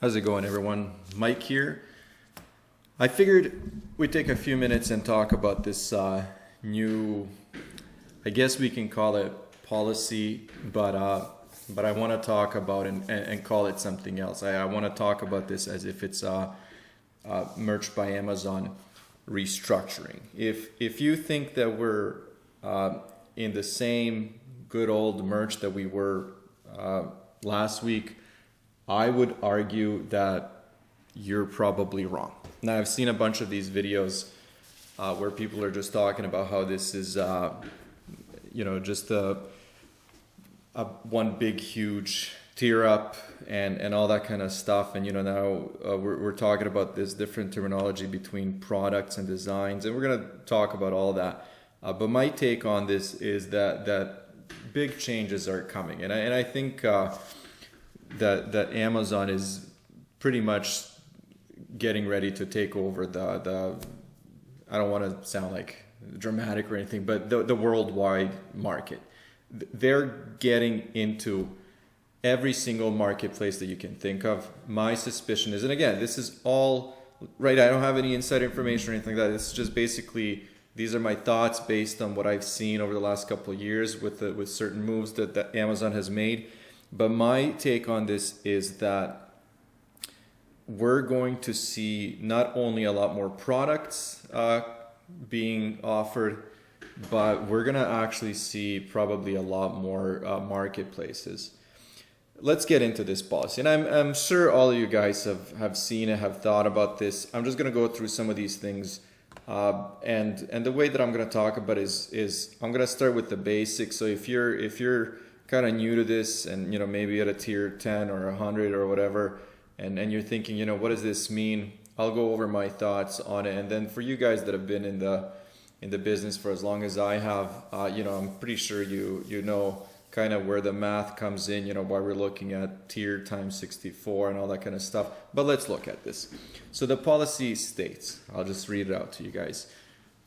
How's it going, everyone? Mike here. I figured we'd take a few minutes and talk about this new, I guess we can call it policy, but I want to talk about and call it something else. I want to talk about this as if it's Merch by Amazon restructuring. If you think that we're in the same good old merch that we were last week, I would argue that you're probably wrong. Now, I've seen a bunch of these videos where people are just talking about how this is, just a one big huge tear up and all that kind of stuff. And now we're talking about this different terminology between products and designs, and we're gonna talk about all that. But my take on this is that big changes are coming, and I think that Amazon is pretty much getting ready to take over the I don't want to sound like dramatic or anything, but the worldwide market. They're getting into every single marketplace that you can think of. My suspicion is, and again, this is all right, I don't have any inside information or anything like that. It's just basically, these are my thoughts based on what I've seen over the last couple of years with certain moves that Amazon has made. But my take on this is that we're going to see not only a lot more products being offered, but we're going to actually see probably a lot more marketplaces. Let's get into this policy. And I'm sure all of you guys have seen it, have thought about this. I'm just going to go through some of these things. And the way that I'm going to talk about is I'm going to start with the basics. So if you're kind of new to this and maybe at a tier 10 or 100 or whatever, and you're thinking, what does this mean? I'll go over my thoughts on it. And then for you guys that have been in the business for as long as I have, I'm pretty sure you know kind of where the math comes in, why we're looking at tier times 64 and all that kind of stuff. But let's look at this. So the policy states, I'll just read it out to you guys.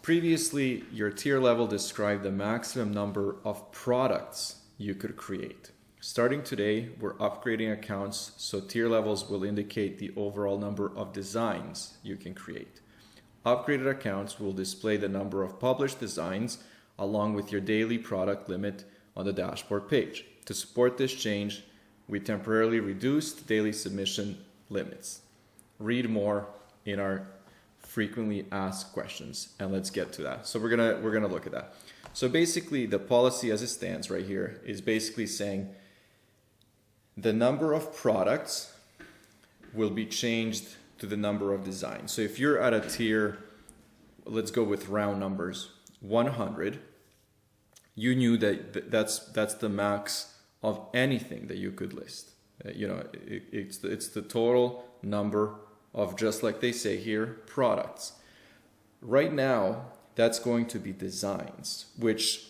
Previously, your tier level described the maximum number of products you could create. Starting today, we're upgrading accounts so tier levels will indicate the overall number of designs you can create. Upgraded accounts will display the number of published designs along with your daily product limit on the dashboard page. To support this change, we temporarily reduced daily submission limits. Read more in our frequently asked questions, and let's get to that. So we're gonna look at that. So basically, the policy as it stands right here is basically saying the number of products will be changed to the number of designs. So if you're at a tier, let's go with round numbers, 100, you knew that's the max of anything that you could list. It's the total number of, just like they say here, products. Right now, that's going to be designs, which,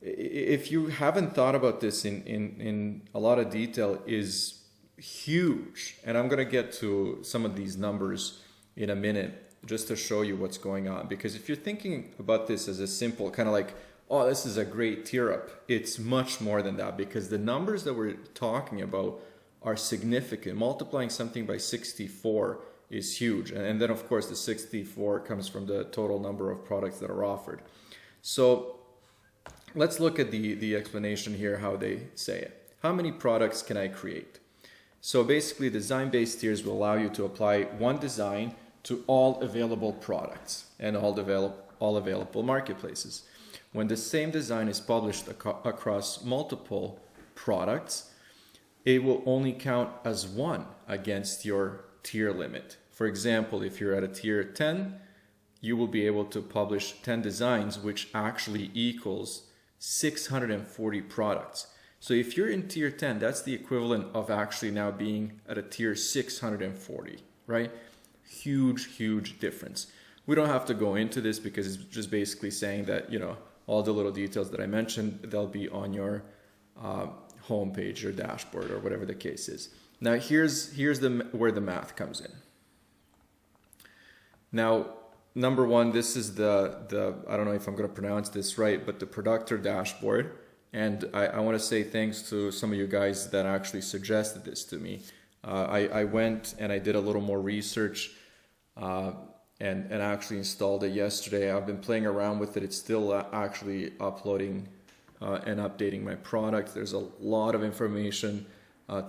if you haven't thought about this in a lot of detail, is huge. And I'm going to get to some of these numbers in a minute just to show you what's going on. Because if you're thinking about this as a simple kind of like, oh, this is a great tier up, it's much more than that, because the numbers that we're talking about are significant. Multiplying something by 64 is huge. And then, of course, the 64 comes from the total number of products that are offered. So let's look at the explanation here, how they say it. How many products can I create? So basically, design-based tiers will allow you to apply one design to all available products and all available marketplaces. When the same design is published across multiple products, it will only count as one against your tier limit. For example, if you're at a tier 10, you will be able to publish 10 designs, which actually equals 640 products. So if you're in tier 10, that's the equivalent of actually now being at a tier 640, right? Huge difference. We don't have to go into this because it's just basically saying that, all the little details that I mentioned, they'll be on your homepage or dashboard or whatever the case is. Now here's where the math comes in. Now, number one, this is the I don't know if I'm going to pronounce this right, but the Productor dashboard. And I want to say thanks to some of you guys that actually suggested this to me. I went and I did a little more research and actually installed it yesterday. I've been playing around with it. It's still actually uploading and updating my product. There's a lot of information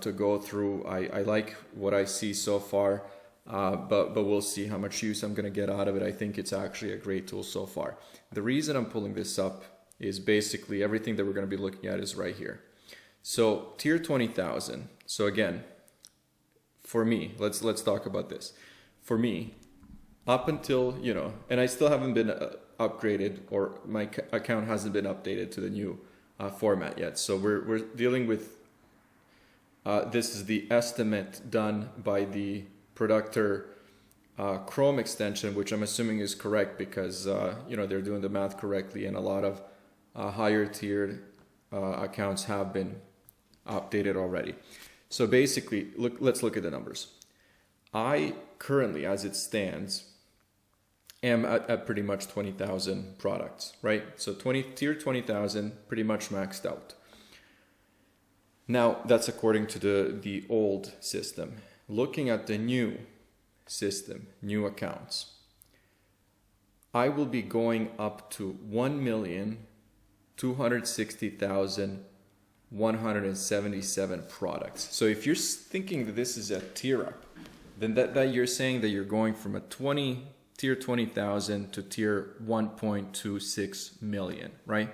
to go through. I like what I see so far, but we'll see how much use I'm going to get out of it. I think it's actually a great tool so far. The reason I'm pulling this up is basically everything that we're going to be looking at is right here. So tier 20,000. So again, for me, let's talk about this. For me, up until, and I still haven't been upgraded, or my account hasn't been updated to the new format yet. So we're dealing with, this is the estimate done by the Productor Chrome extension, which I'm assuming is correct because, they're doing the math correctly, and a lot of higher tiered accounts have been updated already. So basically, let's look at the numbers. I currently, as it stands, am at pretty much 20,000 products, right? So tier 20,000, pretty much maxed out. Now, that's according to the old system. Looking at the new system, new accounts, I will be going up to 1,260,177 products. So if you're thinking that this is a tier up, then that you're saying that you're going from a tier 20,000 to tier 1.26 million, right?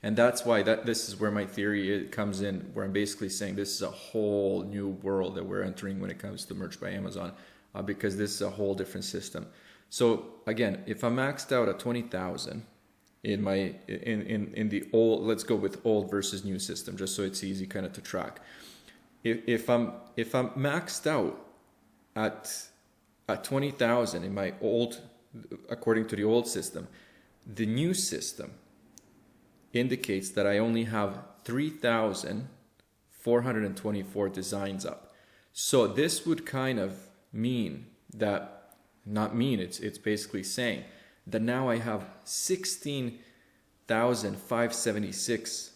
And that's why this is where my theory comes in, where I'm basically saying this is a whole new world that we're entering when it comes to Merch by Amazon, because this is a whole different system. So again, if I'm maxed out at 20,000 in the old, let's go with old versus new system, just so it's easy kind of to track. If I'm maxed out at 20,000 in my old, according to the old system, the new system indicates that I only have 3,424 designs up. So this would kind of mean that, it's basically saying that now I have 16,576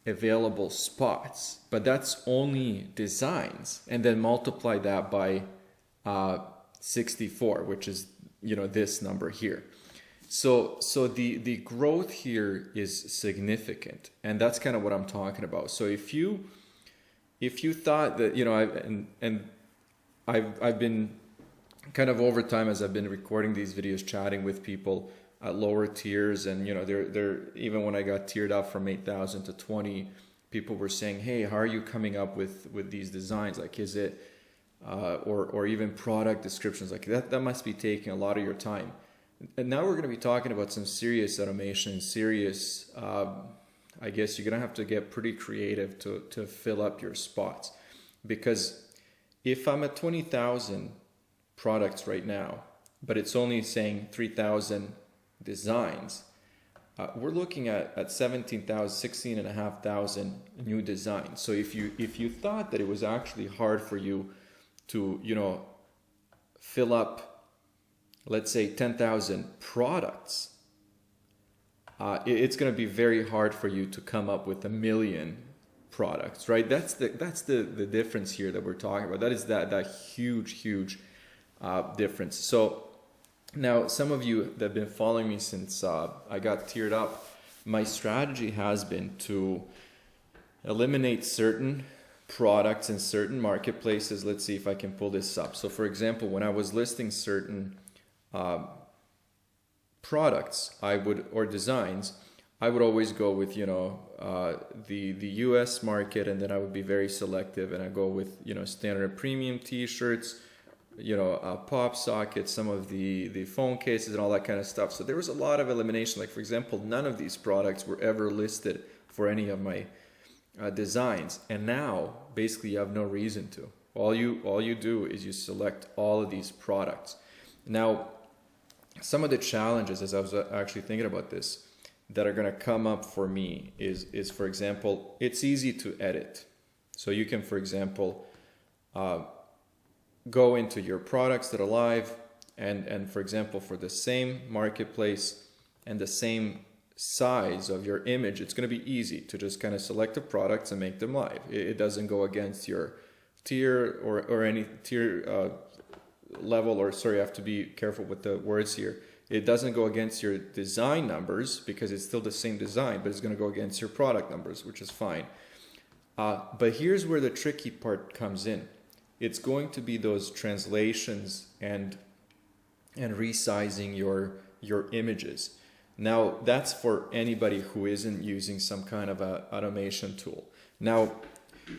available spots, but that's only designs, and then multiply that by 64, which is this number here. So the growth here is significant, and that's kind of what I'm talking about. So if you thought that I've been kind of over time, as I've been recording these videos, chatting with people at lower tiers, and they're even when I got tiered up from 8,000 to 20, people were saying, hey, how are you coming up with these designs? Like, is it or even product descriptions like that must be taking a lot of your time. And now we're going to be talking about some serious automation, serious, I guess you're going to have to get pretty creative to fill up your spots. Because if I'm at 20,000 products right now, but it's only saying 3,000 designs, we're looking at 16,500 new designs. So if you thought that it was actually hard for you to, fill up, let's say 10,000 products, it's going to be very hard for you to come up with 1 million products, right? That's the difference here that we're talking about. That is that huge difference. So now, some of you that have been following me since I got tiered up, my strategy has been to eliminate certain products in certain marketplaces. Let's see if I can pull this up. So for example, when I was listing certain products, or designs, I would always go with the US market, and then I would be very selective, and I go with standard premium t-shirts, pop sockets, some of the phone cases and all that kind of stuff. So there was a lot of elimination. Like for example, none of these products were ever listed for any of my designs, and now basically you have no reason to. All you do is you select all of these products. Now, some of the challenges, as I was actually thinking about this, that are going to come up for me is for example, it's easy to edit. So you can, for example, go into your products that are live, and for example, for the same marketplace and the same size of your image, it's going to be easy to just kind of select the products and make them live. It doesn't go against your tier or any tier level, or sorry, I have to be careful with the words here. It doesn't go against your design numbers because it's still the same design, but it's going to go against your product numbers, which is fine. But here's where the tricky part comes in. It's going to be those translations and resizing your images. Now, that's for anybody who isn't using some kind of a automation tool. Now,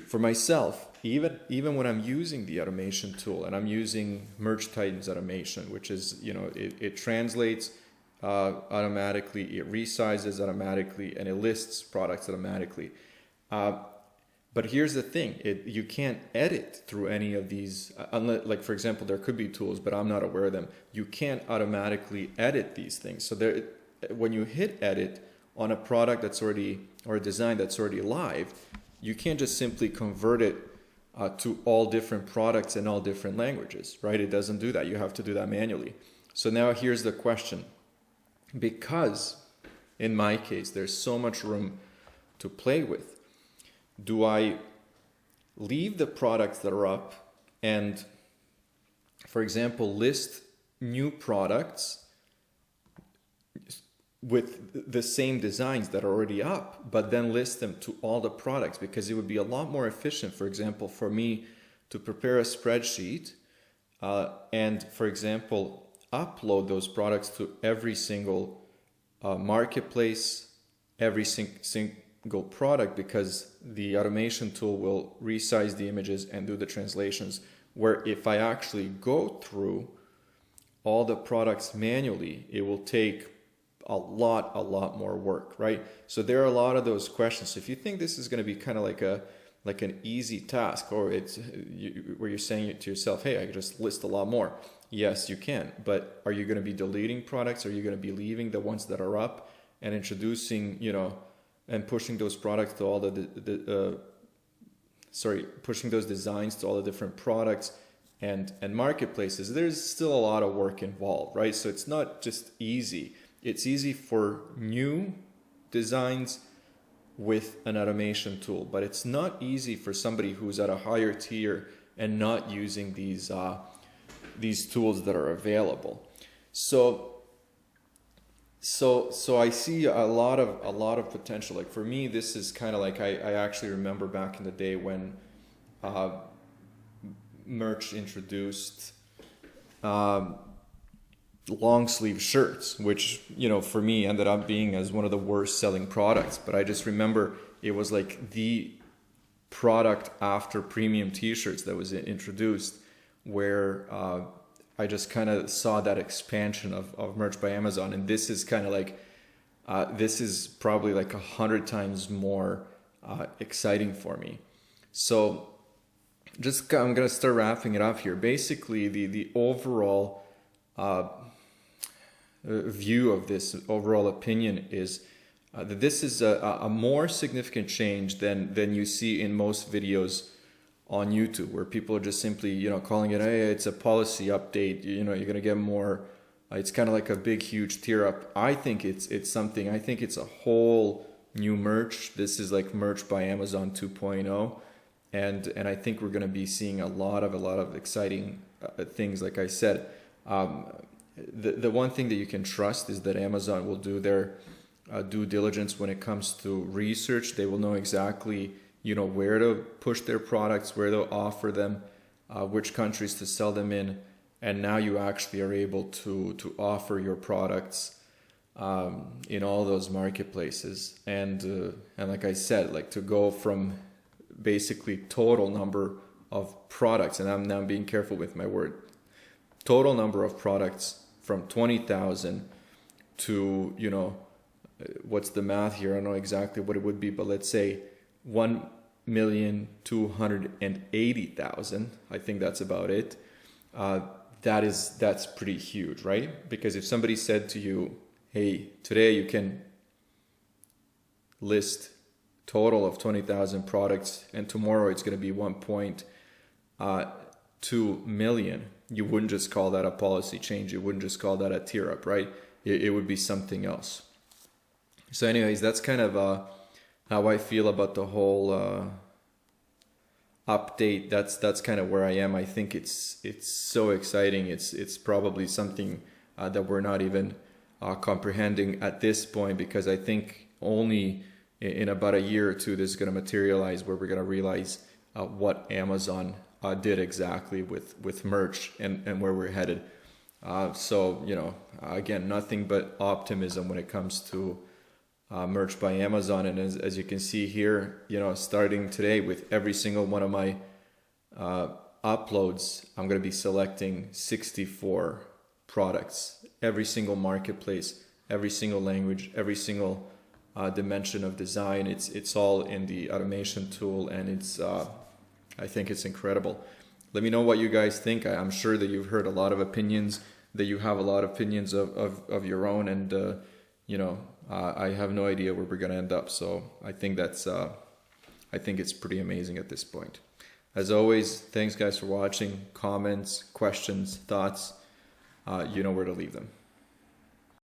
for myself, even when I'm using the automation tool and I'm using Merch Titans automation, which is, it translates automatically, it resizes automatically, and it lists products automatically. But here's the thing, you can't edit through any of these, unless, like for example, there could be tools, but I'm not aware of them. You can't automatically edit these things. So when you hit edit on a product that's already, or a design that's already live, you can't just simply convert it to all different products in all different languages, right? It doesn't do that. You have to do that manually. So now here's the question. Because in my case, there's so much room to play with, do I leave the products that are up and, for example, list new products with the same designs that are already up, but then list them to all the products? Because it would be a lot more efficient, for example, for me to prepare a spreadsheet and, for example, upload those products to every single marketplace, every single product, because the automation tool will resize the images and do the translations, where if I actually go through all the products manually, it will take a lot more work, right? So there are a lot of those questions. So if you think this is going to be kind of like an easy task, or where you're saying to yourself, hey, I can just list a lot more. Yes, you can, but are you going to be deleting products? Are you going to be leaving the ones that are up and introducing, and pushing those products to all pushing those designs to all the different products and marketplaces? There's still a lot of work involved, right? So it's not just easy. It's easy for new designs with an automation tool, but it's not easy for somebody who's at a higher tier and not using these tools that are available. So I see a lot of potential. Like for me, this is kind of like I actually remember back in the day when Merch introduced long sleeve shirts, which for me ended up being as one of the worst selling products. But I just remember it was like the product after premium t-shirts that was introduced, where I just kind of saw that expansion of Merch by Amazon. And this is kind of like, this is probably like 100 times more exciting for me. So I'm going to start wrapping it up here. Basically, the overall view of this, overall opinion is that this is a more significant change than you see in most videos on YouTube, where people are just simply, calling it, hey, it's a policy update, you're going to get more, it's kind of like a big, huge tier up. I think it's something, I think it's a whole new Merch. This is like Merch by Amazon 2.0. And I think we're going to be seeing a lot of exciting things. Like I said, the one thing that you can trust is that Amazon will do their due diligence when it comes to research. They will know exactly where to push their products, where to offer them, which countries to sell them in, and now you actually are able to offer your products in all those marketplaces. And like I said, like to go from basically total number of products, and I'm now being careful with my word, total number of products from 20,000 to what's the math here? I don't know exactly what it would be, but let's say 1,280,000. I think that's about it. That's pretty huge, right? Because if somebody said to you, hey, today you can list total of 20,000 products and tomorrow it's going to be 1.2 million, you wouldn't just call that a policy change. You wouldn't just call that a tier up, right? It would be something else. So anyways, that's kind of how I feel about the whole update. That's kind of where I am. I think it's so exciting. It's probably something that we're not even comprehending at this point, because I think only in about a year or two this is going to materialize, where we're going to realize what Amazon did exactly with merch and where we're headed. So, you know, again, nothing but optimism when it comes to merch by Amazon. And as you can see here, you know, starting today with every single one of my uploads, I'm going to be selecting 64 products, every single marketplace, every single language, every single dimension of design. It's all in the automation tool, and it's I think it's incredible. Let me know what you guys think. I'm sure that you've heard a lot of opinions, that you have a lot of opinions of your own, and you know, I have no idea where we're going to end up. So I think I think it's pretty amazing at this point. As always, thanks guys for watching. Comments, questions, thoughts, you know where to leave them.